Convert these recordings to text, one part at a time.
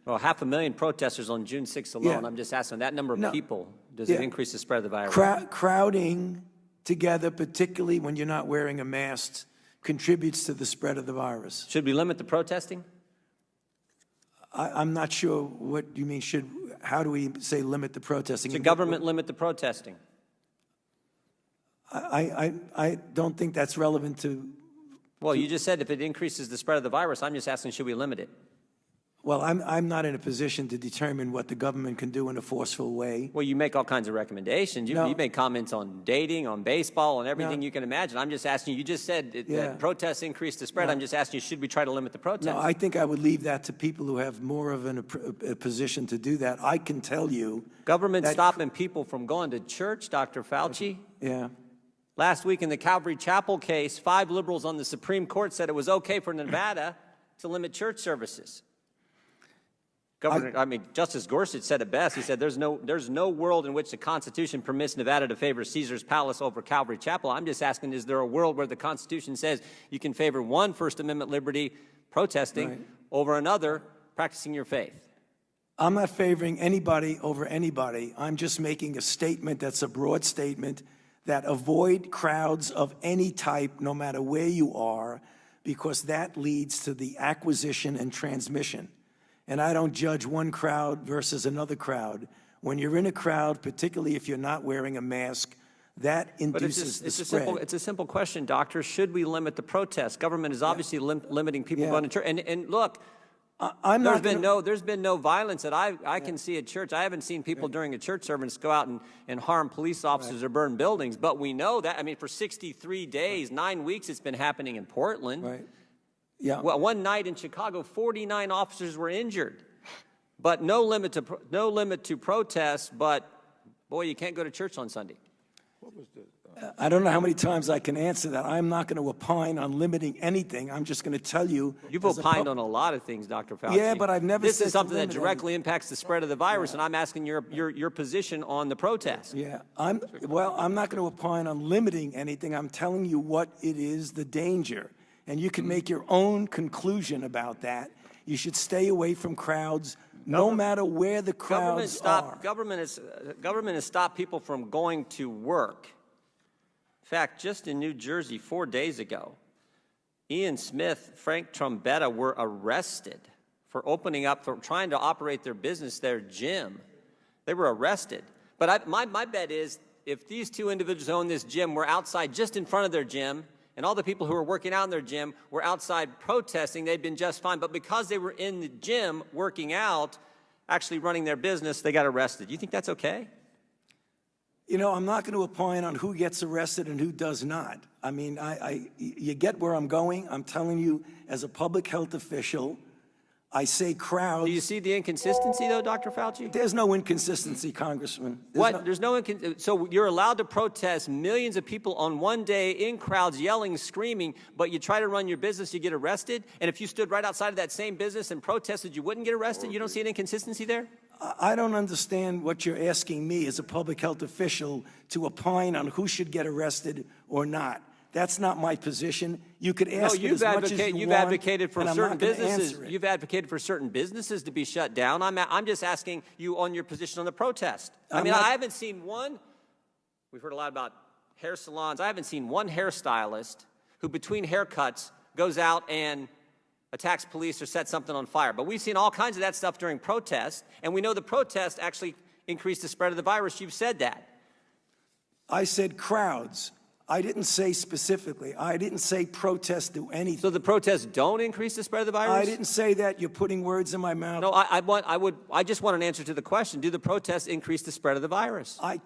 Well, 500,000 protesters on June 6th alone. Yeah. I'm just asking, that number of people, does Yeah. it increase the spread of the virus? Crowding together, particularly when you're not wearing a mask, contributes to the spread of the virus. Should we limit the protesting? I'm not sure what you mean. How do we say limit the protesting? Should government limit the protesting? I don't think that's relevant to. Well, you just said if it increases the spread of the virus. I'm just asking, should we limit it? Well, I'm not in a position to determine what the government can do in a forceful way. Well, you make all kinds of recommendations. You make comments on dating, on baseball, on everything you can imagine. I'm just asking you. You just said that protests increase the spread. I'm just asking you, should we try to limit the protests? No, I think I would leave that to people who have more of a position to do that. I can tell you. Government stopping people from going to church, Dr. Fauci? Yeah. Last week in the Calvary Chapel case, 5 liberals on the Supreme Court said it was okay for Nevada to limit church services. Justice Gorsuch said it best. He said there's no world in which the Constitution permits Nevada to favor Caesar's Palace over Calvary Chapel. I'm just asking, is there a world where the Constitution says you can favor one First Amendment liberty, protesting, over another, practicing your faith? I'm not favoring anybody over anybody. I'm just making a statement that's a broad statement that avoid crowds of any type, no matter where you are, because that leads to the acquisition and transmission. And I don't judge one crowd versus another crowd. When you're in a crowd, particularly if you're not wearing a mask, that induces the spread. It's a simple question, doctor. Should we limit the protests? Government is obviously limiting people going to church. And look, there's been no violence that I can see at church. I haven't seen people during a church service go out and harm police officers or burn buildings. But we know that, for 63 days, 9 weeks, it's been happening in Portland. Right. Yeah. Well, one night in Chicago, 49 officers were injured, but no limit to protests. But boy, you can't go to church on Sunday. What was the? I don't know how many times I can answer that. I'm not going to opine on limiting anything. I'm just going to tell you. You've opined on a lot of things, Dr. Fauci. Yeah, but I've never. This is something that directly impacts the spread of the virus, and I'm asking your position on the protest. Yeah, I'm not going to opine on limiting anything. I'm telling you what it is, the danger. And you can make your own conclusion about that. You should stay away from crowds, no matter where the crowds are. Government has stopped people from going to work. In fact, just in New Jersey 4 days ago, Ian Smith, Frank Trombetta were arrested for trying to operate their business, their gym. They were arrested. But my bet is if these 2 individuals who own this gym were outside just in front of their gym, and all the people who were working out in their gym were outside protesting, they'd been just fine. But because they were in the gym working out, actually running their business, they got arrested. Do you think that's okay? I'm not going to opine on who gets arrested and who does not. You get where I'm going. I'm telling you, as a public health official, I say crowds. Do you see the inconsistency, though, Dr. Fauci? There's no inconsistency, Congressman. So you're allowed to protest millions of people on one day in crowds yelling, screaming, but you try to run your business, you get arrested? And if you stood right outside of that same business and protested, you wouldn't get arrested? You don't see an inconsistency there? I don't understand what you're asking me as a public health official to opine on who should get arrested or not. That's not my position. You could ask it as much as you want. You've advocated for certain businesses. You've advocated for certain businesses to be shut down. I'm just asking you on your position on the protest. I haven't seen one. We've heard a lot about hair salons. I haven't seen one hairstylist who, between haircuts, goes out and attacks police or sets something on fire. But we've seen all kinds of that stuff during protests, and we know the protest actually increased the spread of the virus. You've said that. I said crowds. I didn't say specifically. I didn't say protests do anything. So the protests don't increase the spread of the virus? I didn't say that. You're putting words in my mouth. No, I just want an answer to the question. Do the protests increase the spread of the virus? I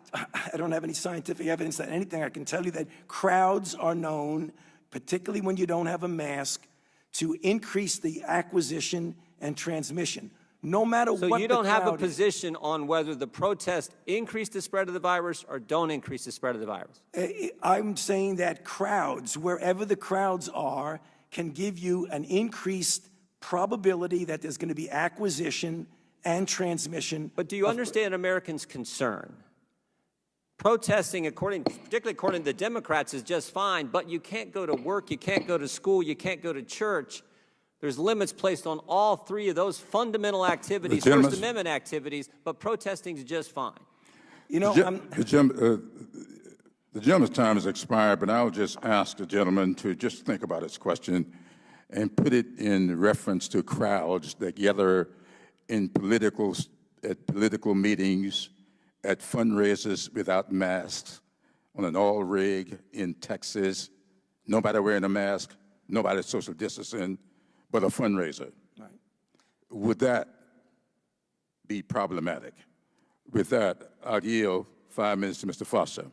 don't have any scientific evidence that anything. I can tell you that crowds are known, particularly when you don't have a mask, to increase the acquisition and transmission. No matter what the crowd is. So you don't have a position on whether the protests increase the spread of the virus or don't increase the spread of the virus? I'm saying that crowds, wherever the crowds are, can give you an increased probability that there's going to be acquisition and transmission. But do you understand Americans' concern? Protesting, particularly according to the Democrats, is just fine, but you can't go to work, you can't go to school, you can't go to church There's limits placed on all three of those fundamental activities, The First Amendment activities, but protesting is just fine. You know, The gentleman's time has expired, but I'll just ask the gentleman to just think about his question and put it in reference to crowds that gather at political meetings, at fundraisers without masks, on an oil rig in Texas, nobody wearing a mask, nobody social distancing, but a fundraiser. Right. Would that be problematic? With that, I'll yield 5 minutes to Mr. Foster.